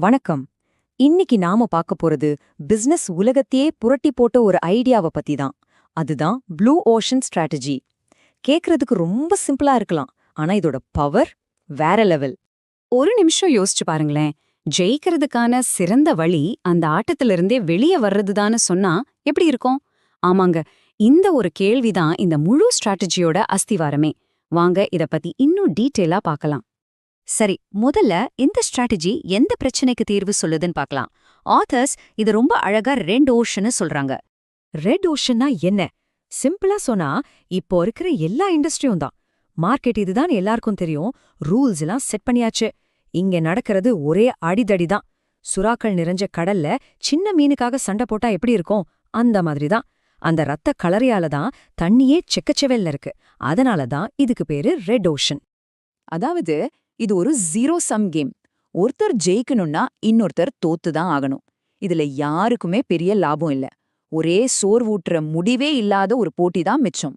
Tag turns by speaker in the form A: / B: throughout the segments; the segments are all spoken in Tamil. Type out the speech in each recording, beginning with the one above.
A: வணக்கம். இன்னைக்கு நாம பார்க்க போறது பிசினஸ் உலகத்தையே புரட்டி போட்ட ஒரு ஐடியாவை பத்தி தான். அதுதான் ப்ளூ ஓஷன் ஸ்ட்ராட்டஜி. கேக்குறதுக்கு ரொம்ப சிம்பிளா இருக்கலாம், ஆனா இதோட பவர் வேற லெவல்.
B: ஒரு நிமிஷம் யோசிச்சு பாருங்களேன். ஜெயிக்கிறதுக்கான சிறந்த வழி அந்த ஆட்டத்திலிருந்தே வெளியே வர்றதுதான்னு சொன்னா எப்படி இருக்கும்? ஆமாங்க, இந்த ஒரு கேள்விதான் இந்த முழு ஸ்ட்ராட்டஜியோட அஸ்திவாரமே. வாங்க இத பத்தி இன்னும் டீட்டெயிலா பார்க்கலாம். சரி, முதல்ல இந்த ஸ்ட்ராட்டஜி எந்த பிரச்சனைக்கு தீர்வு சொல்லுதுன்னு பார்க்கலாம். ஆத்தர்ஸ் இது ரொம்ப அழகா ரெட் ஓஷன்னு சொல்றாங்க.
A: ரெட் ஓஷன்னா என்ன? சிம்பிளா சொன்னா, இப்போ இருக்கிற எல்லா இண்டஸ்ட்ரியும் தான். மார்க்கெட் இதுதான் எல்லாருக்கும் தெரியும். ரூல்ஸ் எல்லாம் செட் பண்ணியாச்சு. இங்க நடக்கிறது ஒரே அடிதடி தான். சுறாக்கள் நிறைஞ்ச கடல்ல சின்ன மீனுக்காக சண்டை போட்டா எப்படி இருக்கும்? அந்த மாதிரி தான். அந்த ரத்த கலரையால தான் தண்ணியே செக்கச்செவல்ல இருக்கு. அதனால தான் இதுக்கு பேரு ரெட் ஓஷன்.
C: அதாவது இது ஒரு ஜீரோ சம் கேம். ஒருத்தர் ஜெயிக்கணும்னா இன்னொருத்தர் தோத்துதான் ஆகணும். இதுல யாருக்குமே பெரிய லாபம் இல்ல. ஒரே சோர்வூட்டுற முடிவே இல்லாத ஒரு போட்டி தான் மிச்சம்.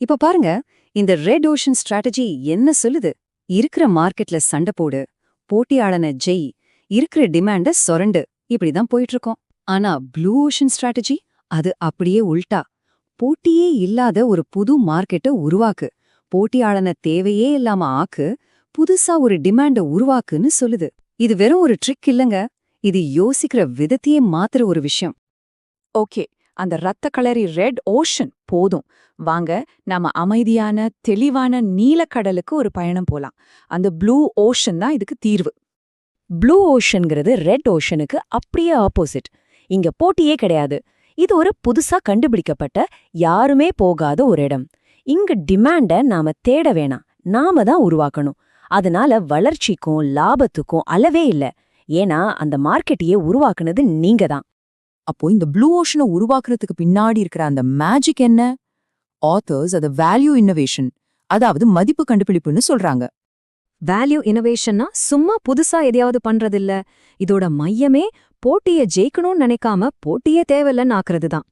B: இப்ப பாருங்க, இந்த ரெட் ஓஷன் ஸ்ட்ராட்டஜி என்ன சொல்லுது? இருக்கிற மார்க்கெட்ல சண்டை போடு, போட்டியாளன ஜெய், இருக்கிற டிமாண்ட சொரண்டு, இப்படிதான் போயிட்டு இருக்கோம். ஆனா ப்ளூ ஓஷன் ஸ்ட்ராட்டஜி அது அப்படியே உல்டா. போட்டியே இல்லாத ஒரு புது மார்க்கெட்டை உருவாக்கு, போட்டியாளன தேவையே இல்லாம ஆக்கு, புதுசா ஒரு டிமாண்ட உருவாக்குன்னு சொல்லுது. இது வெறும் ஒரு ட்ரிக் இல்லங்க, இது யோசிக்கிற விதத்தையே மாத்துற ஒரு விஷயம்.
C: ஓகே, அந்த ரத்த கலரி ரெட் ஓஷன் போதும். வாங்க நாம அமைதியான தெளிவான நீலக்கடலுக்கு ஒரு பயணம் போலாம். அந்த ப்ளூ ஓஷன் தான் இதுக்கு தீர்வு.
A: ப்ளூ ஓஷன்ங்கிறது ரெட் ஓஷனுக்கு அப்படியே ஆப்போசிட். இங்க போட்டியே கிடையாது. இது ஒரு புதுசா கண்டுபிடிக்கப்பட்ட, யாருமே போகாத ஒரு இடம். இங்க டிமாண்ட நாம தேட வேணாம், நாம தான் உருவாக்கணும். அதனால வளர்ச்சிக்கும் லாபத்துக்கும் அளவே இல்ல. ஏன்னா அந்த மார்க்கெட்டையே உருவாக்குனது நீங்க தான்.
C: அப்போ இந்த ப்ளூ ஓஷனை உருவாக்குறதுக்கு பின்னாடி இருக்கிற அந்த மேஜிக் என்ன? ஆத்தர்ஸ் அது வேல்யூ இன்னோவேஷன், அதாவது மதிப்பு கண்டுபிடிப்புன்னு சொல்றாங்க.
A: வேல்யூ இனோவேஷன்னா சும்மா புதுசா எதையாவது பண்றதில்ல. இதோட மையமே போட்டியை ஜெயிக்கணும்னு நினைக்காம போட்டியே தேவையில்லன்னு ஆக்குறது தான்.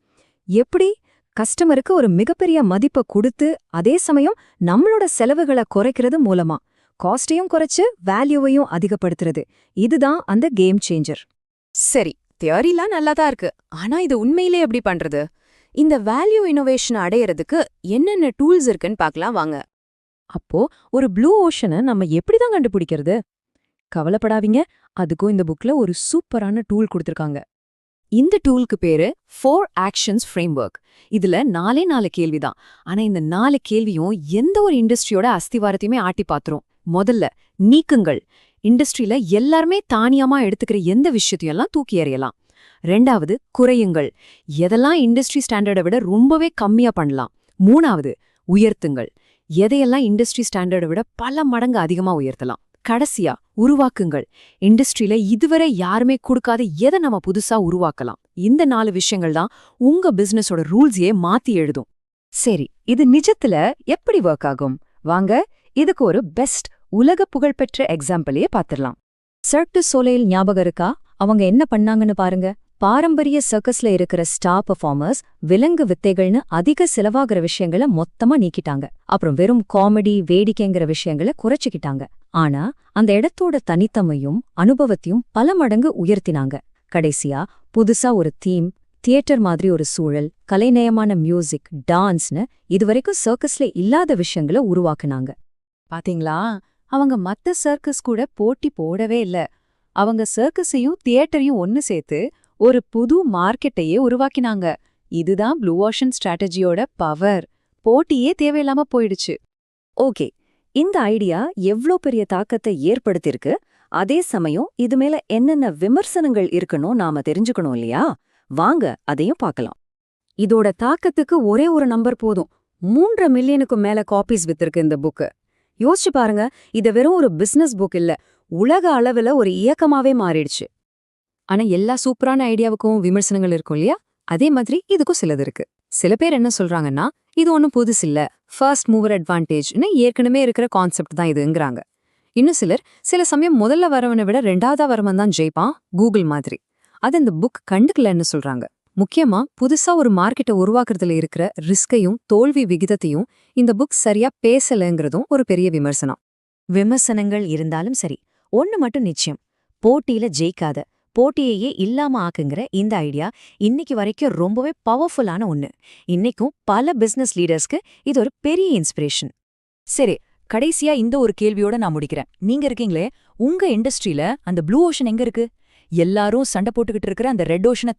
A: எப்படி? கஸ்டமருக்கு ஒரு மிகப்பெரிய மதிப்பை கொடுத்து அதே சமயம் நம்மளோட செலவுகளை குறைக்கிறது மூலமா காஸ்டையும் குறைச்சு வேல்யூவையும் அதிகப்படுத்துறது. இதுதான் அந்த கேம் சேஞ்சர்.
B: சரி, தியரிலாம் நல்லாதான் இருக்கு. ஆனா இது உண்மையிலே எப்படி பண்றது? இந்த வேல்யூ இன்னோவேஷன் அடையறதுக்கு என்னென்ன டூல்ஸ் இருக்குன்னு பார்க்கலாம் வாங்க.
A: அப்போ ஒரு ப்ளூ ஓஷனை நம்ம எப்படிதான் கண்டுபிடிக்கிறது? கவலைப்படாதீங்க, அதுக்கும் இந்த புக்ல ஒரு சூப்பரான டூல் கொடுத்திருக்காங்க.
B: இந்த டூலுக்கு பேரு 4 ஆக்ஷன்ஸ் ஃப்ரேம்வொர்க். இதுல 4 கேள்விதான். ஆனா இந்த 4 கேள்வியும் எந்த ஒரு இண்டஸ்ட்ரியோட அஸ்திவாரத்தையுமே ஆட்டி பாத்துரும். முதல்ல நீக்குங்கள். இண்டஸ்ட்ரியில எல்லாருமே தானியமா எடுத்துக்கிற எந்த விஷயத்தையெல்லாம் தூக்கி எறியலாம். ரெண்டாவது குறையுங்கள். எதெல்லாம் இண்டஸ்ட்ரி ஸ்டாண்டர்டை விட ரொம்பவே கம்மியா பண்ணலாம். மூணாவது உயர்த்துங்கள். எதையெல்லாம் இண்டஸ்ட்ரி ஸ்டாண்டர்டை விட பல மடங்கு அதிகமா உயர்த்தலாம். கடைசியா உருவாக்குங்கள். இண்டஸ்ட்ரியில இதுவரை யாருமே கொடுக்காத எதை நம்ம புதுசா உருவாக்கலாம். இந்த 4 விஷயங்கள் தான் உங்க பிசினஸோட ரூல்ஸையே மாத்தி எழுதும்.
A: சரி, இது நிஜத்துல எப்படி ஒர்க் ஆகும்? வாங்க இதுக்கு ஒரு பெஸ்ட் உலக புகழ்பெற்ற எக்ஸாம்பிளையே பாத்திரலாம். சர்க் டு சோலைல் ஞாபகம் இருக்கா? அவங்க என்ன பண்ணாங்கன்னு பாருங்க. பாரம்பரிய சர்க்கஸ்ல இருக்கிற ஸ்டார் பெர்ஃபார்மர்ஸ் விலங்கு வித்தைகள்னு அதிக செலவாகிற விஷயங்களை மொத்தமா நீக்கிட்டாங்க. அப்புறம் வெறும் காமெடி வேடிக்கைங்கிற விஷயங்களை குறைச்சிக்கிட்டாங்க. ஆனா அந்த இடத்தோட தனித்தமையும் அனுபவத்தையும் பல மடங்கு உயர்த்தினாங்க. கடைசியா புதுசா ஒரு தீம், தியேட்டர் மாதிரி ஒரு சூழல், கலைநயமான மியூசிக், டான்ஸ்னு இதுவரைக்கும் சர்க்கஸ்ல இல்லாத விஷயங்களை உருவாக்குனாங்க.
B: பாத்தீங்களா, அவங்க மத்த சர்க்கஸ் கூட போட்டி போடவே இல்ல. அவங்க சர்க்கஸையும் தியேட்டரையும் ஒன்னு சேர்த்து ஒரு புது மார்க்கெட்டையே உருவாக்கினாங்க. இதுதான் ப்ளூ ஓஷன் ஸ்ட்ராட்டஜியோட பவர். போட்டியே தேவையில்லாம போயிடுச்சு.
A: ஓகே, இந்த ஐடியா எவ்ளோ பெரிய தாக்கத்தை ஏற்படுத்தியிருக்கு. அதே சமயம் இது மேல என்னென்ன விமர்சனங்கள் இருக்குன்னு நாம தெரிஞ்சுக்கணும் இல்லையா? வாங்க அதையும் பார்க்கலாம். இதோட தாக்கத்துக்கு ஒரே ஒரு நம்பர் போதும். 3 மில்லியனுக்கும் மேல காப்பீஸ் வித்திருக்கு இந்த புக்கு. யோசிச்சு பாருங்க, இது வெறும் ஒரு பிசினஸ் புக் இல்ல, உலக அளவுல ஒரு இயக்கமாவே மாறிடுச்சு.
B: ஆனா எல்லா சூப்பரான ஐடியாவுக்கும் விமர்சனங்கள் இருக்கும் இல்லையா? அதே மாதிரி இதுக்கும் சிலது இருக்கு. சில பேர் என்ன சொல்றாங்கன்னா, இது ஒன்னும் புதுசு இல்ல, ஃபர்ஸ்ட் மூவர் அட்வான்டேஜ்னு ஏற்கனவே இருக்கிற கான்செப்ட் தான் இதுங்கிறாங்க. இன்னும் சிலர் சில சமயம் முதல்ல வரவனை விட 2ஆவதா வரவன் தான் ஜெயிப்பான், கூகுள் மாதிரி. அது இந்த புக் கண்டுக்கலன்னு சொல்றாங்க. முக்கியமா புதுசா ஒரு மார்க்கெட்டை உருவாக்குறதுல இருக்கிற ரிஸ்கையும் தோல்வி விகிதத்தையும் இந்த புக் சரியா பேசலங்கிறதும் ஒரு பெரிய விமர்சனம்.
A: விமர்சனங்கள் இருந்தாலும் சரி, ஒன்னு மட்டும் நிச்சயம், போட்டியில ஜெயிக்காத, போட்டியையே இல்லாம ஆக்குங்கிற இந்த ஐடியா இன்னைக்கு வரைக்கும் ரொம்பவே பவர்ஃபுல்லான ஒண்ணு. இன்னைக்கும் பல பிசினஸ் லீடர்ஸ்க்கு இது ஒரு பெரிய இன்ஸ்பிரேஷன்.
C: சரி, கடைசியா இந்த ஒரு கேள்வியோட நான் முடிக்கிறேன். நீங்க இருக்கீங்களே, உங்க இண்டஸ்ட்ரியில அந்த ப்ளூ ஓஷன் எங்க இருக்கு? எல்லாரும் சண்டை போட்டுக்கிட்டு இருக்கிற அந்த ரெட் ஓஷனை